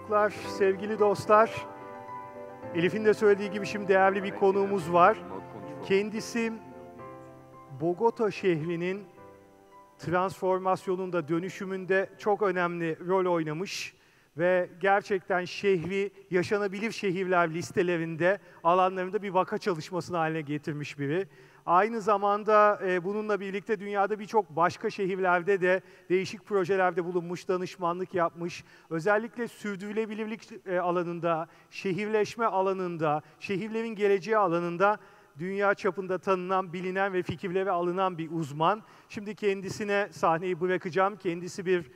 konuklar, sevgili dostlar. Elif'in de söylediği gibi şimdi değerli bir konuğumuz var. Kendisi Bogota şehrinin transformasyonunda, dönüşümünde çok önemli rol oynamış ve gerçekten şehri yaşanabilir şehirler listelerinde, alanlarında bir vaka çalışmasını haline getirmiş biri. Aynı zamanda bununla birlikte dünyada birçok başka şehirlerde de değişik projelerde bulunmuş, danışmanlık yapmış. Özellikle sürdürülebilirlik alanında, şehirleşme alanında, şehirlerin geleceği alanında dünya çapında tanınan, bilinen ve fikirleri alınan bir uzman. Şimdi kendisine sahneyi bırakacağım. Kendisi bir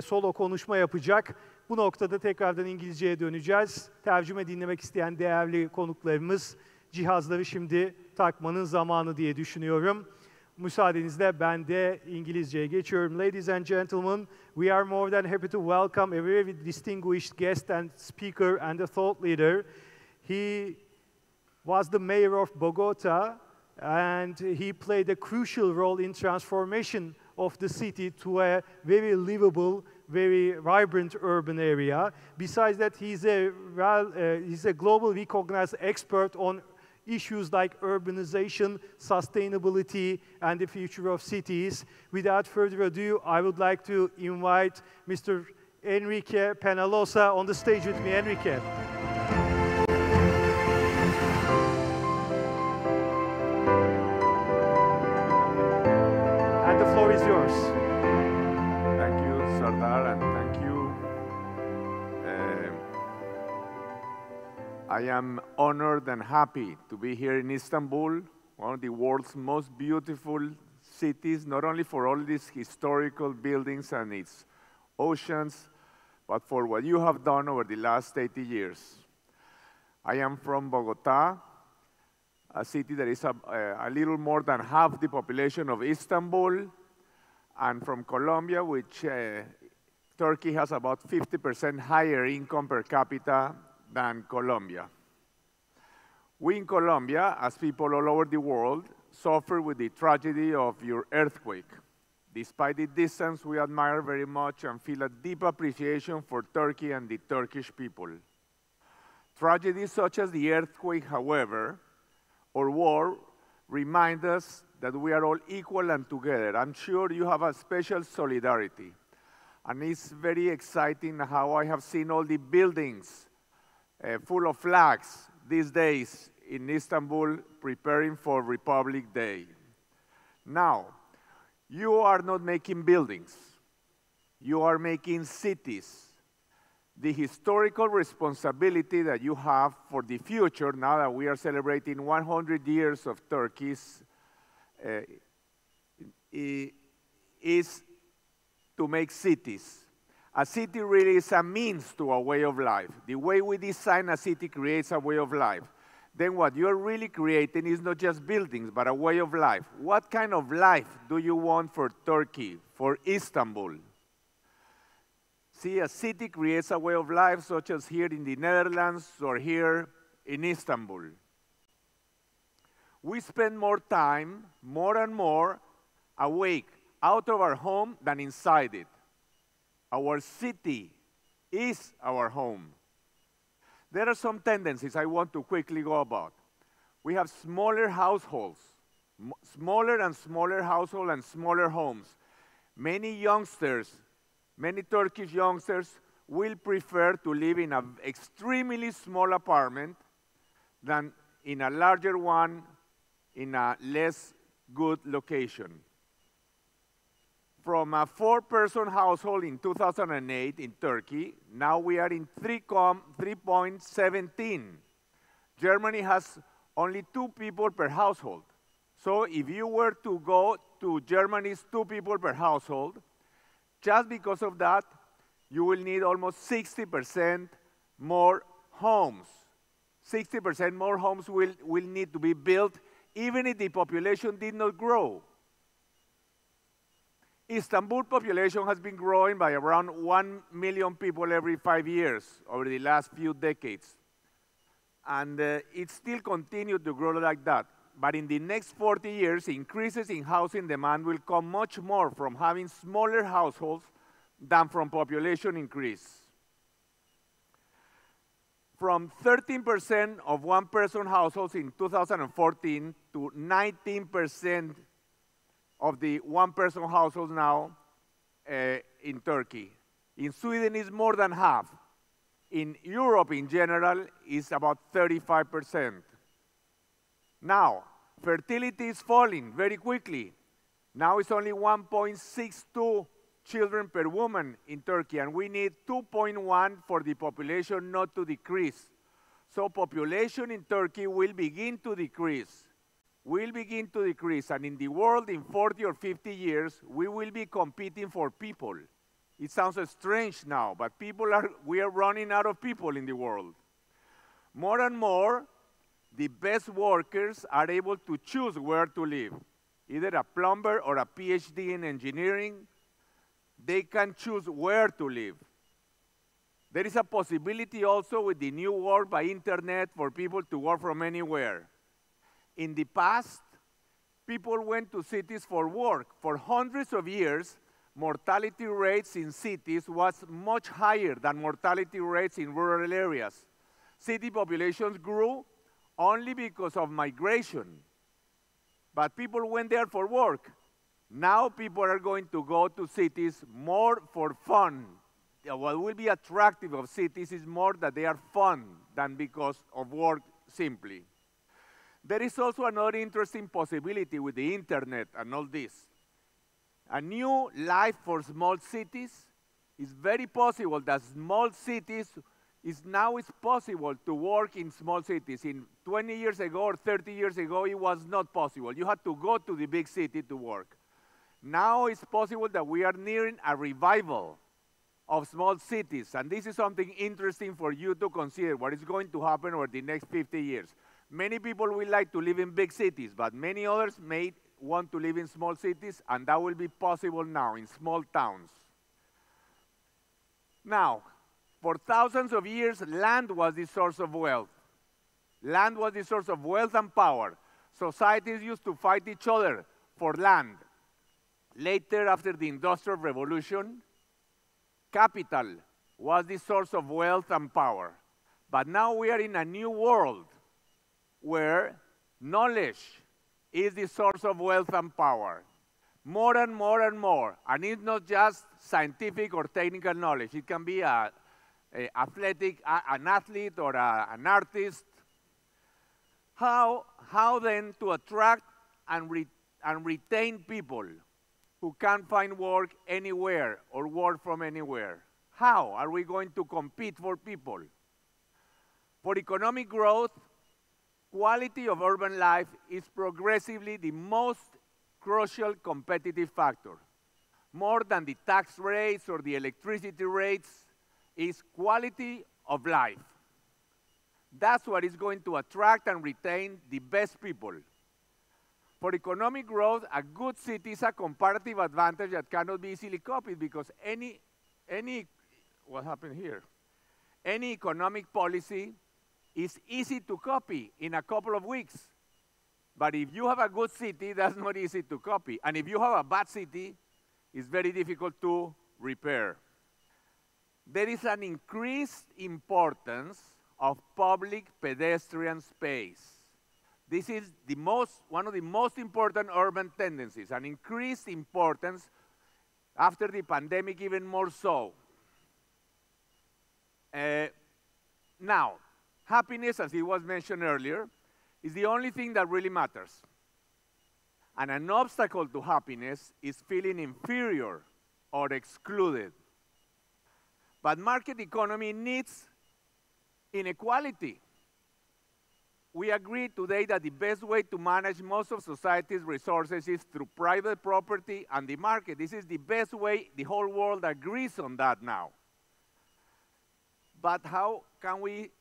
solo konuşma yapacak. Bu noktada tekrardan İngilizceye döneceğiz. Tercüme dinlemek isteyen değerli konuklarımız cihazları şimdi takmanın zamanı diye düşünüyorum. Müsaadenizle ben de İngilizceye geçiyorum. Ladies and gentlemen, we are more than happy to welcome a very distinguished guest and speaker and a thought leader. He was the mayor of Bogota, and he played a crucial role in transformation of the city to a very livable, very vibrant urban area. Besides that, he's a global recognized expert on issues like urbanization, sustainability, and the future of cities. Without further ado, I would like to invite Mr. Enrique Penalosa on the stage with me. Enrique. And the floor is yours. Thank you, Sardar, and thank you. I am honored and happy to be here in Istanbul, one of the world's most beautiful cities, not only for all these historical buildings and its oceans, but for what you have done over the last 80 years. I am from Bogota, a city that is a little more than half the population of Istanbul, and from Colombia, which Turkey has about 50% higher income per capita than Colombia. We in Colombia, as people all over the world, suffer with the tragedy of your earthquake. Despite the distance, we admire very much and feel a deep appreciation for Turkey and the Turkish people. Tragedies such as the earthquake, however, or war, remind us that we are all equal and together. I'm sure you have a special solidarity. And it's very exciting how I have seen all the buildings full of flags these days in Istanbul preparing for Republic Day. Now, you are not making buildings. You are making cities. The historical responsibility that you have for the future, now that we are celebrating 100 years of Turkey's, is to make cities. A city really is a means to a way of life. The way we design a city creates a way of life. Then what you're really creating is not just buildings, but a way of life. What kind of life do you want for Turkey, for Istanbul? See, a city creates a way of life, such as here in the Netherlands or here in Istanbul. We spend more time, more and more, awake, out of our home than inside it. Our city is our home. There are some tendencies I want to quickly go about. We have smaller households, smaller and smaller households and smaller homes. Many youngsters, many Turkish youngsters will prefer to live in an extremely small apartment than in a larger one in a less good location. From a 4-person household in 2008 in Turkey, now we are in 3.17. Germany has only 2 people per household. So if you were to go to Germany's 2 people per household, just because of that, you will need almost 60% more homes. 60% more homes will need to be built, even if the population did not grow. Istanbul population has been growing by around 1 million people every 5 years over the last few decades. And it still continued to grow like that. But in the next 40 years, increases in housing demand will come much more from having smaller households than from population increase. from 13% of one-person households in 2014 to 19% of the one-person households now in Turkey. In Sweden, it's more than half. In Europe, in general, it's about 35%. Now, fertility is falling very quickly. Now it's only 1.62 children per woman in Turkey, and we need 2.1 for the population not to decrease. So population in Turkey will begin to decrease. And in the world, in 40 or 50 years, we will be competing for people. It sounds strange now, but we are running out of people in the world. More and more, the best workers are able to choose where to live. Either a plumber or a PhD in engineering, they can choose where to live. There is a possibility also with the new work by internet for people to work from anywhere. In the past, people went to cities for work. For hundreds of years, mortality rates in cities was much higher than mortality rates in rural areas. City populations grew only because of migration. But people went there for work. Now people are going to go to cities more for fun. What will be attractive of cities is more that they are fun than because of work simply. There is also another interesting possibility with the internet and all this. A new life for small cities is very possible that small cities now it's possible to work in small cities. In 20 years ago or 30 years ago, it was not possible. You had to go to the big city to work. Now it's possible that we are nearing a revival of small cities, and this is something interesting for you to consider, what is going to happen over the next 50 years. Many people will like to live in big cities, but many others may want to live in small cities, and that will be possible now in small towns. Now, for thousands of years, land was the source of wealth. Land was the source of wealth and power. Societies used to fight each other for land. Later, after the Industrial Revolution, capital was the source of wealth and power. But now we are in a new world where knowledge is the source of wealth and power. More and more and more. And it's not just scientific or technical knowledge. It can be an athlete or an artist. How then to attract and retain people who can't find work anywhere or work from anywhere? How are we going to compete for people? For economic growth, quality of urban life is progressively the most crucial competitive factor. More than the tax rates or the electricity rates is quality of life. That's what is going to attract and retain the best people. For economic growth, a good city is a comparative advantage that cannot be easily copied because what happened here? Any economic policy is easy to copy in a couple of weeks. But if you have a good city, that's not easy to copy. And if you have a bad city, it's very difficult to repair. There is an increased importance of public pedestrian space. This is one of the most important urban tendencies, an increased importance after the pandemic, even more so. Now, happiness, as it was mentioned earlier, is the only thing that really matters. And an obstacle to happiness is feeling inferior or excluded. But market economy needs inequality. We agree today that the best way to manage most of society's resources is through private property and the market. This is the best way. The whole world agrees on that now. But how can we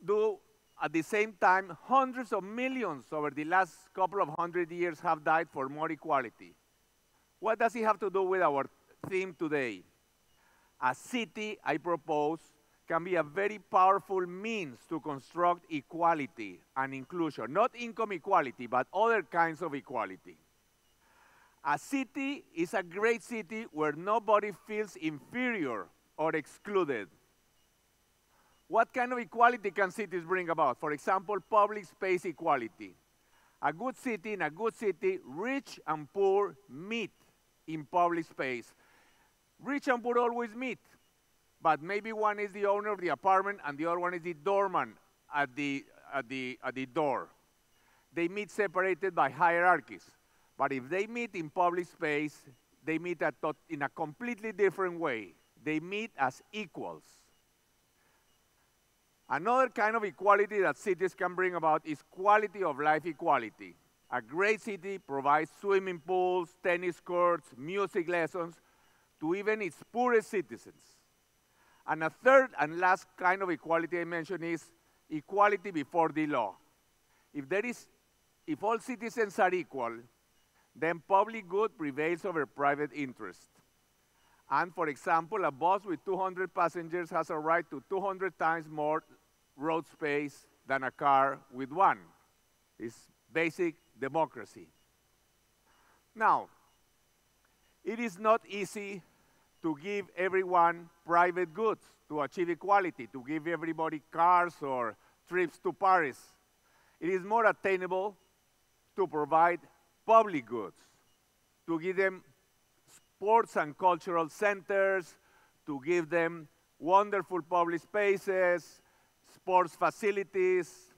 do at the same time hundreds of millions over the last couple of 100 years have died for more equality? What does it have to do with our theme today? A city, I propose, can be a very powerful means to construct equality and inclusion. Not income equality, but other kinds of equality. A city is a great city where nobody feels inferior or excluded. What kind of equality can cities bring about? For example, public space equality. In a good city, rich and poor meet in public space. Rich and poor always meet, but maybe one is the owner of the apartment and the other one is the doorman at the door. They meet separated by hierarchies. But if they meet in public space, they meet in a completely different way. They meet as equals. Another kind of equality that cities can bring about is quality of life equality. A great city provides swimming pools, tennis courts, music lessons to even its poorest citizens. And a third and last kind of equality I mentioned is equality before the law. If all citizens are equal, then public good prevails over private interest. And for example, a bus with 200 passengers has a right to 200 times more road space than a car with one. It's basic democracy. Now, it is not easy to give everyone private goods to achieve equality, to give everybody cars or trips to Paris. It is more attainable to provide public goods, to give them sports and cultural centers, to give them wonderful public spaces, sports facilities.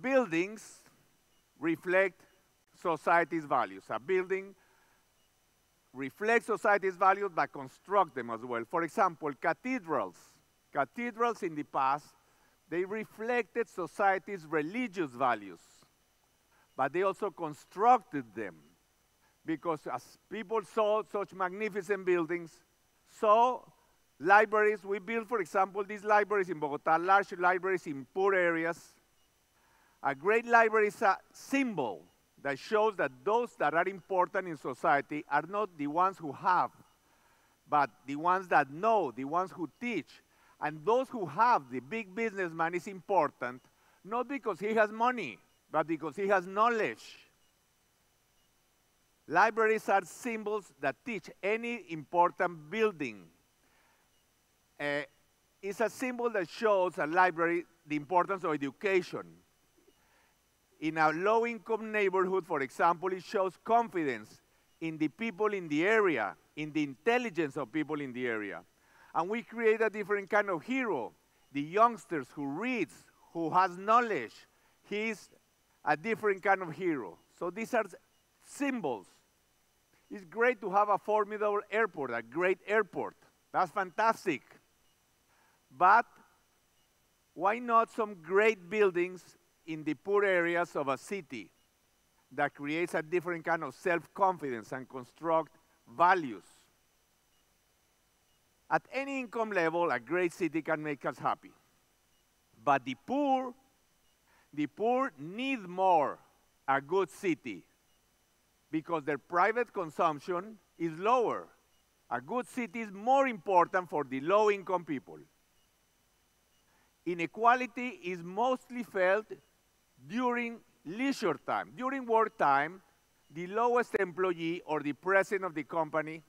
Buildings reflect society's values. A building reflects society's values but construct them as well. For example, cathedrals. Cathedrals in the past, they reflected society's religious values, but they also constructed them because as people saw such magnificent buildings, saw libraries. We built, for example, these libraries in Bogota, large libraries in poor areas. A great library is a symbol that shows that those that are important in society are not the ones who have, but the ones that know, the ones who teach. And those who have, the big businessman, is important, not because he has money, but because he has knowledge. Libraries are symbols that teach any important building. It's a symbol that shows a library the importance of education. In a low-income neighborhood, for example, it shows confidence in the people in the area, in the intelligence of people in the area. And we create a different kind of hero. The youngsters who reads, who has knowledge, he's a different kind of hero. So these are symbols. It's great to have a formidable airport, a great airport. That's fantastic. But why not some great buildings in the poor areas of a city that creates a different kind of self-confidence and construct values? At any income level, a great city can make us happy. But the poor need more a good city because their private consumption is lower. A good city is more important for the low-income people. Inequality is mostly felt during leisure time. During work time, the lowest employee or the president of the company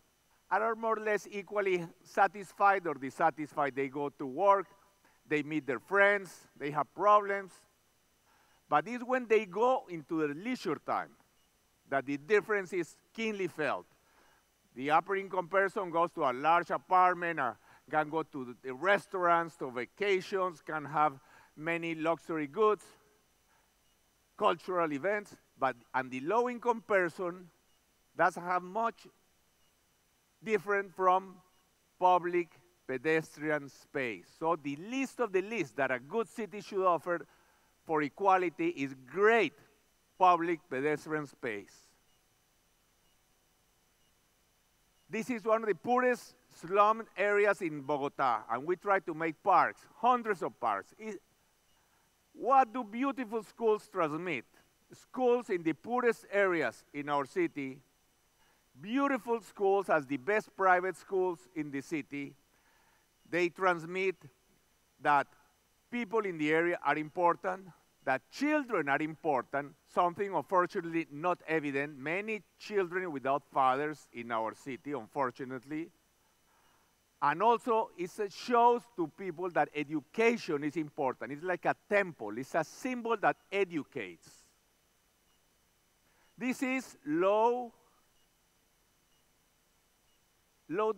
are more or less equally satisfied or dissatisfied. They go to work, they meet their friends, they have problems. But it's when they go into the leisure time that the difference is keenly felt. The upper income person goes to a large apartment, can go to the restaurants, to vacations, can have many luxury goods, cultural events, and the low-income person doesn't have much different from public pedestrian space. So the least of the least that a good city should offer for equality is great public pedestrian space. This is one of the poorest slum areas in Bogota, and we try to make parks, hundreds of parks. What do beautiful schools transmit? Schools in the poorest areas in our city, beautiful schools as the best private schools in the city, they transmit that people in the area are important, that children are important, something unfortunately not evident. Many children without fathers in our city, unfortunately. And also, it shows to people that education is important. It's like a temple. It's a symbol that educates. This is low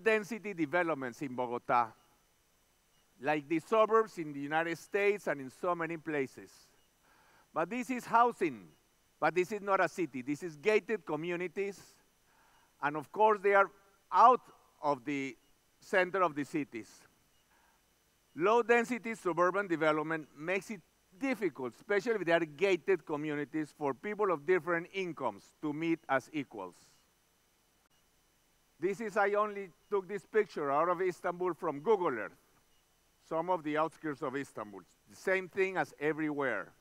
density developments in Bogota, like the suburbs in the United States and in so many places. But this is housing, but this is not a city. This is gated communities, and of course they are out of the center of the cities. Low density suburban development makes it difficult, especially if they are gated communities, for people of different incomes to meet as equals. I only took this picture out of Istanbul from Google Earth, some of the outskirts of Istanbul. The same thing as everywhere.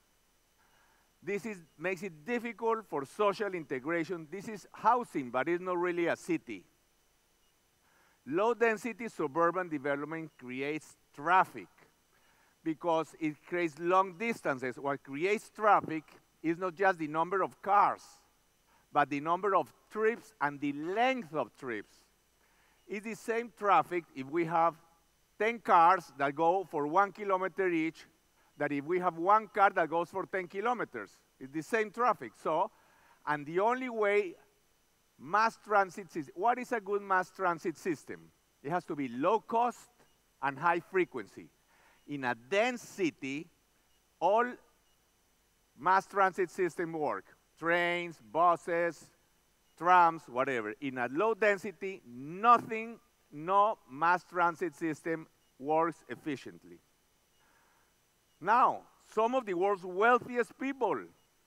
Makes it difficult for social integration. This is housing, but it's not really a city. Low-density suburban development creates traffic because it creates long distances. What creates traffic is not just the number of cars, but the number of trips and the length of trips. It's the same traffic if we have 10 cars that go for 1 kilometer each, that if we have one car that goes for 10 kilometers. It's the same traffic. And the only way mass transit system, what is a good mass transit system? It has to be low cost and high frequency. In a dense city, all mass transit systems work. Trains, buses, trams, whatever. In a low density, no mass transit system works efficiently. Now, some of the world's wealthiest people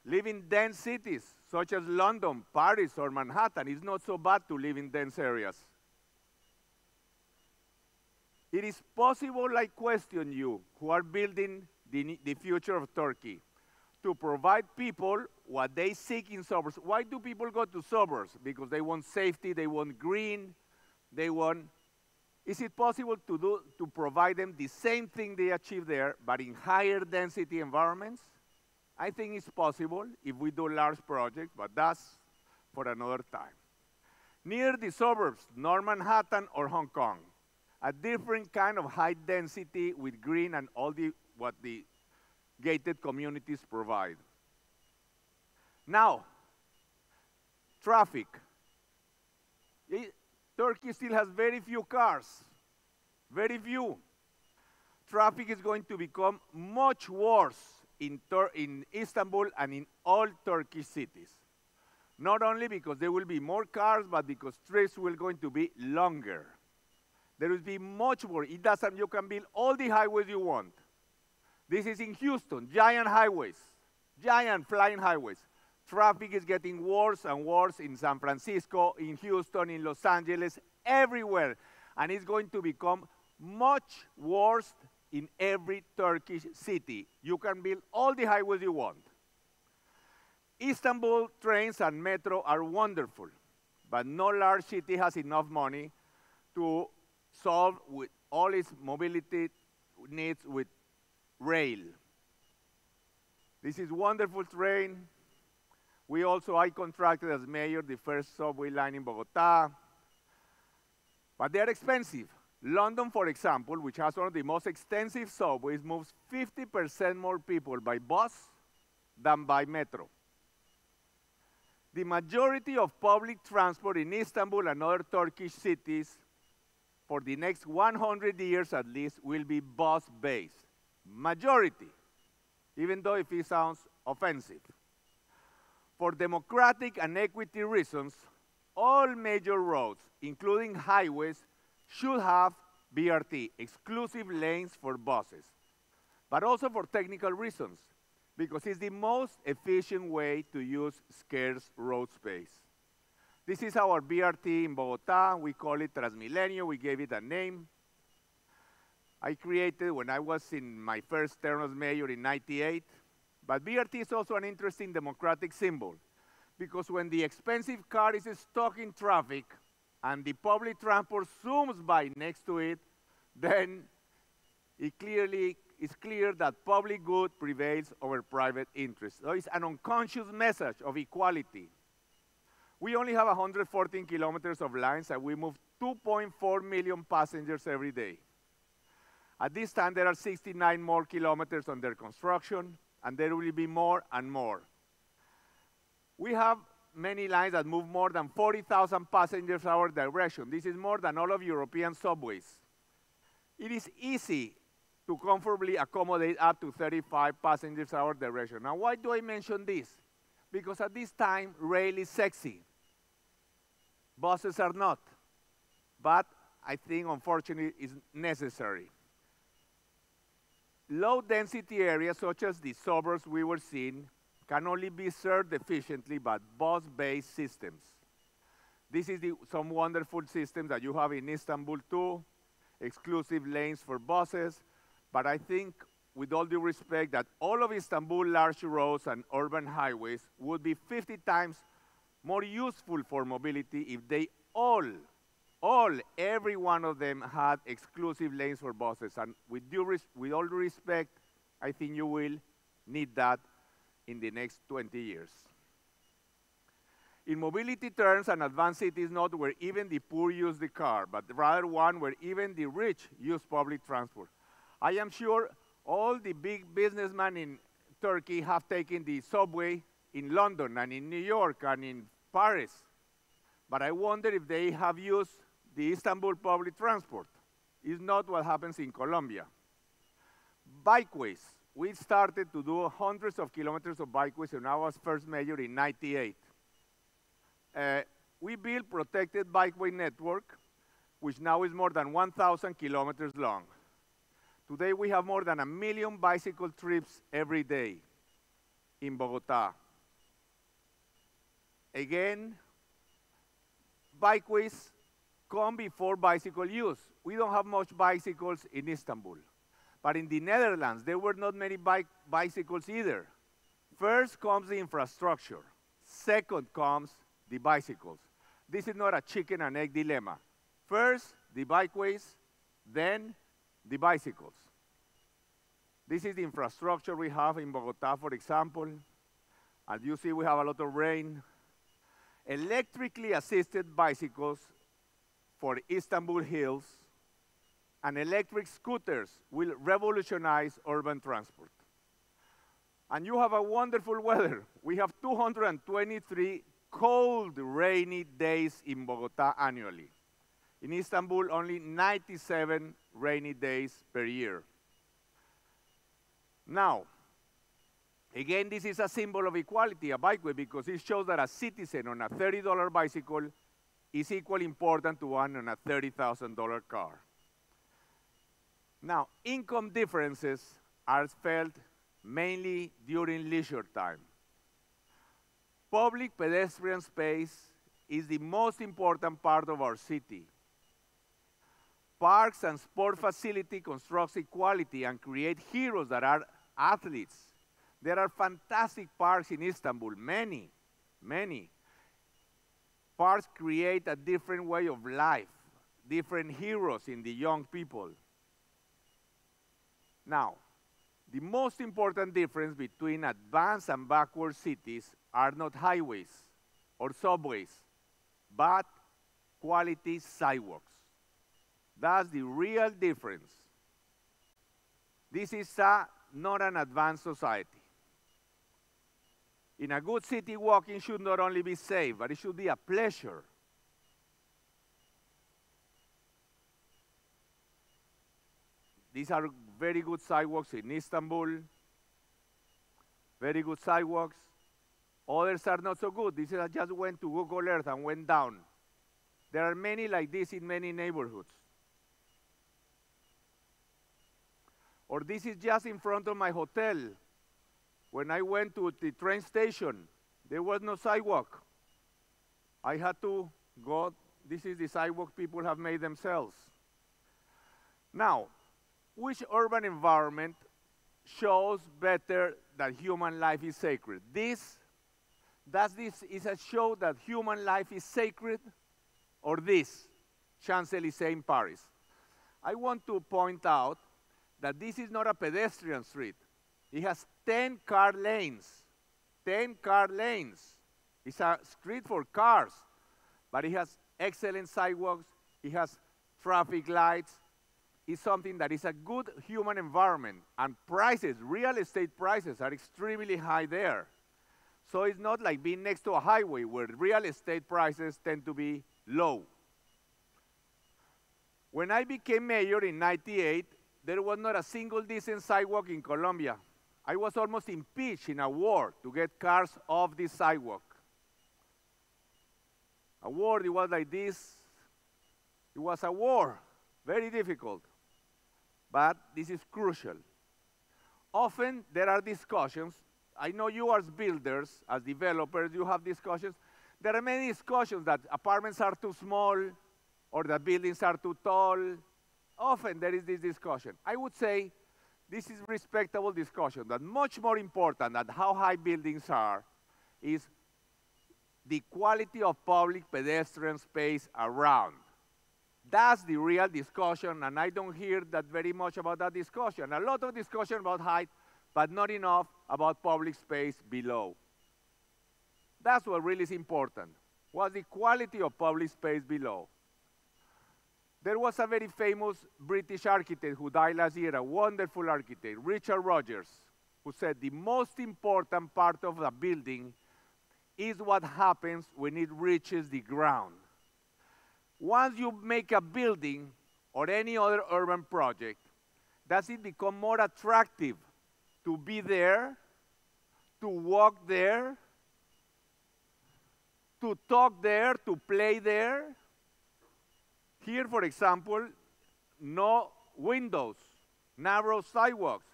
live in dense cities, such as London, Paris, or Manhattan. It's not so bad to live in dense areas. It is possible, I question you, who are building the future of Turkey, to provide people what they seek in suburbs. Why do people go to suburbs? Because they want safety, they want green, Is it possible to provide them the same thing they achieve there, but in higher density environments? I think it's possible if we do large projects, but that's for another time. Near the suburbs, North Manhattan or Hong Kong, a different kind of high density with green and all what the gated communities provide. Now, traffic. Turkey still has very few cars, very few. Traffic is going to become much worse in Istanbul and in all Turkish cities. Not only because there will be more cars, but because trips will going to be longer. There will be much more. You can build all the highways you want. This is in Houston, giant highways, giant flying highways. Traffic is getting worse and worse in San Francisco, in Houston, in Los Angeles, everywhere. And it's going to become much worse in every Turkish city. You can build all the highways you want. Istanbul trains and metro are wonderful, but no large city has enough money to solve with all its mobility needs with rail. This is wonderful train. I contracted as mayor the first subway line in Bogota, but they're expensive. London, for example, which has one of the most extensive subways, moves 50% more people by bus than by metro. The majority of public transport in Istanbul and other Turkish cities for the next 100 years at least will be bus-based. Majority, even though if it sounds offensive. For democratic and equity reasons, all major roads, including highways, should have BRT, exclusive lanes for buses, but also for technical reasons, because it's the most efficient way to use scarce road space. This is our BRT in Bogota. We call it Transmilenio. We gave it a name. I created when I was in my first term as mayor in '98. But BRT is also an interesting democratic symbol, because when the expensive car is stuck in traffic and the public transport zooms by next to it, then it's clear that public good prevails over private interest. So it's an unconscious message of equality. We only have 114 kilometers of lines, and we move 2.4 million passengers every day. At this time, there are 69 more kilometers under construction, and there will be more and more. We have many lines that move more than 40,000 passengers our direction. This is more than all of European subways. It is easy to comfortably accommodate up to 35 passengers our direction. Now, why do I mention this? Because at this time, rail is sexy. Buses are not. But I think, unfortunately, it's necessary. Low-density areas, such as the suburbs we were seeing, can only be served efficiently by bus-based systems. This is some wonderful systems that you have in Istanbul too, exclusive lanes for buses, but I think, with all due respect, that all of Istanbul large roads and urban highways would be 50 times more useful for mobility if they every one of them had exclusive lanes for buses. And with all due respect, I think you will need that in the next 20 years. In mobility terms, an advanced city is not where even the poor use the car, but rather one where even the rich use public transport. I am sure all the big businessmen in Turkey have taken the subway in London and in New York and in Paris, but I wonder if they have used the Istanbul public transport. It's not what happens in Colombia. Bikeways. We started to do hundreds of kilometers of bikeways when I was first mayor in '98. We built protected bikeway network, which now is more than 1,000 kilometers long. Today we have more than 1 million bicycle trips every day in Bogota. Again, bikeways come before bicycle use. We don't have much bicycles in Istanbul. But in the Netherlands, there were not many bicycles either. First comes the infrastructure. Second comes the bicycles. This is not a chicken and egg dilemma. First, the bikeways, then the bicycles. This is the infrastructure we have in Bogota, for example. As you see, we have a lot of rain. Electrically assisted bicycles for Istanbul hills, and electric scooters will revolutionize urban transport. And you have a wonderful weather. We have 223 cold, rainy days in Bogota annually. In Istanbul, only 97 rainy days per year. Now, again, this is a symbol of equality, a bikeway, because it shows that a citizen on a $30 bicycle is equally important to one on a $30,000 car. Now, income differences are felt mainly during leisure time. Public pedestrian space is the most important part of our city. Parks and sport facility constructs equality and create heroes that are athletes. There are fantastic parks in Istanbul, many, many. Parks create a different way of life, different heroes in the young people. Now, the most important difference between advanced and backward cities are not highways or subways, but quality sidewalks. That's the real difference. This is not an advanced society. In a good city, walking should not only be safe, but it should be a pleasure. These are very good sidewalks in Istanbul, very good sidewalks. Others are not so good. This is, I just went to Google Earth and went down. There are many like this in many neighborhoods. Or this is just in front of my hotel. When I went to the train station, there was no sidewalk. I had to go, this is the sidewalk people have made themselves. Now, which urban environment shows better that human life is sacred? This is a show that human life is sacred, or this, Champs-Élysées in Paris? I want to point out that this is not a pedestrian street. It has 10 car lanes. 10 car lanes. It's a street for cars, but it has excellent sidewalks. It has traffic lights. It's something that is a good human environment. And prices, real estate prices, are extremely high there. So it's not like being next to a highway where real estate prices tend to be low. When I became mayor in '98, there was not a single decent sidewalk in Colombia. I was almost impeached in a war to get cars off this sidewalk. A war, it was like this. It was a war, very difficult. But this is crucial. Often there are discussions. I know you as builders, as developers, you have discussions. There are many discussions that apartments are too small or that buildings are too tall. Often there is this discussion. I would say this is respectable discussion, that much more important than how high buildings are is the quality of public pedestrian space around. That's the real discussion, and I don't hear that very much about that discussion. A lot of discussion about height, but not enough about public space below. That's what really is important. What's the quality of public space below? There was a very famous British architect who died last year, a wonderful architect, Richard Rogers, who said the most important part of a building is what happens when it reaches the ground. Once you make a building or any other urban project, does it become more attractive to be there, to walk there, to talk there, to play there? Here, for example, no windows, narrow sidewalks.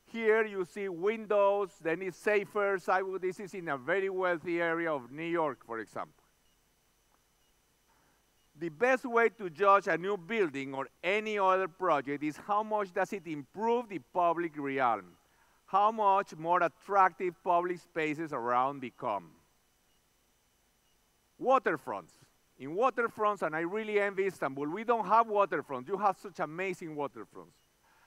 Here you see windows, then it's safer sidewalk. This is in a very wealthy area of New York, for example. The best way to judge a new building or any other project is how much does it improve the public realm, how much more attractive public spaces around become. Waterfronts. In waterfronts, and I really envy Istanbul, we don't have waterfronts. You have such amazing waterfronts.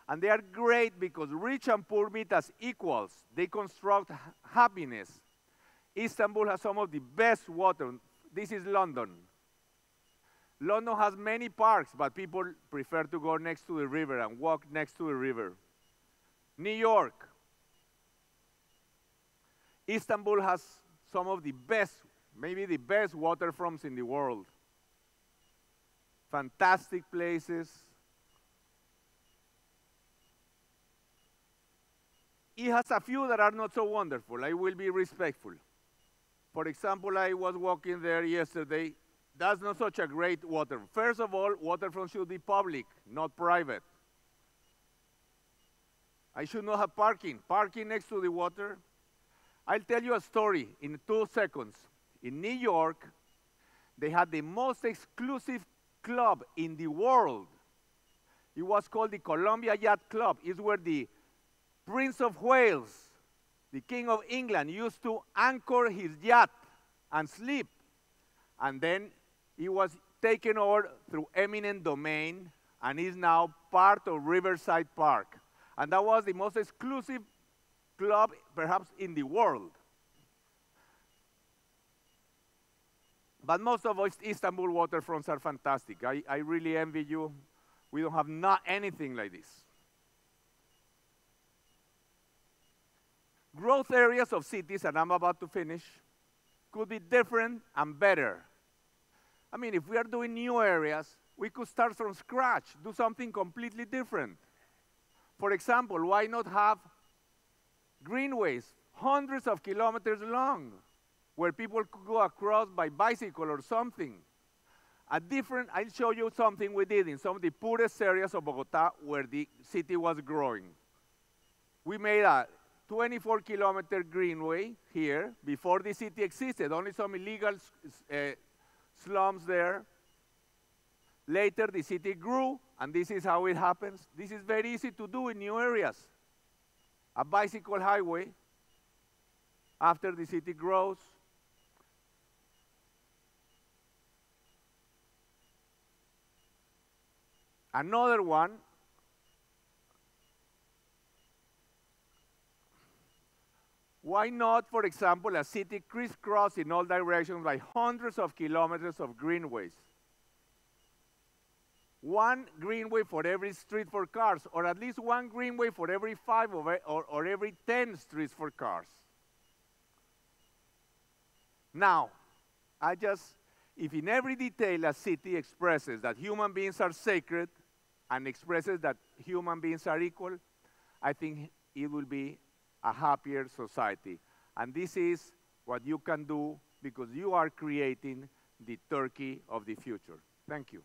And they are great because rich and poor meet as equals. They construct happiness. Istanbul has some of the best water. This is London. London has many parks, but people prefer to go next to the river and walk next to the river. New York. Istanbul has some of the best, maybe the best waterfronts in the world. Fantastic places. It has a few that are not so wonderful. I will be respectful. For example, I was walking there yesterday. That's not such a great water. First of all, waterfront should be public, not private. I should not have parking. Parking next to the water. I'll tell you a story in 2 seconds. In New York, they had the most exclusive club in the world. It was called the Columbia Yacht Club. It's where the Prince of Wales, the King of England, used to anchor his yacht and sleep. And then he was taken over through eminent domain and is now part of Riverside Park. And that was the most exclusive club, perhaps, in the world. But most of Istanbul waterfronts are fantastic. I really envy you. We don't have anything like this. Growth areas of cities, and I'm about to finish, could be different and better. I mean, if we are doing new areas, we could start from scratch, do something completely different. For example, why not have greenways, hundreds of kilometers long, where people could go across by bicycle or something? I'll show you something we did in some of the poorest areas of Bogota where the city was growing. We made a 24-kilometer greenway here before the city existed, only some illegal slums there. Later, the city grew, and this is how it happens. This is very easy to do in new areas. A bicycle highway after the city grows. Another one, why not, for example, a city crisscrossed in all directions by hundreds of kilometers of greenways? one greenway for every street for cars, or at least one greenway for every 5 or every 10 streets for cars. Now, if in every detail a city expresses that human beings are sacred and expresses that human beings are equal, I think it will be a happier society. And this is what you can do because you are creating the Turkey of the future. Thank you.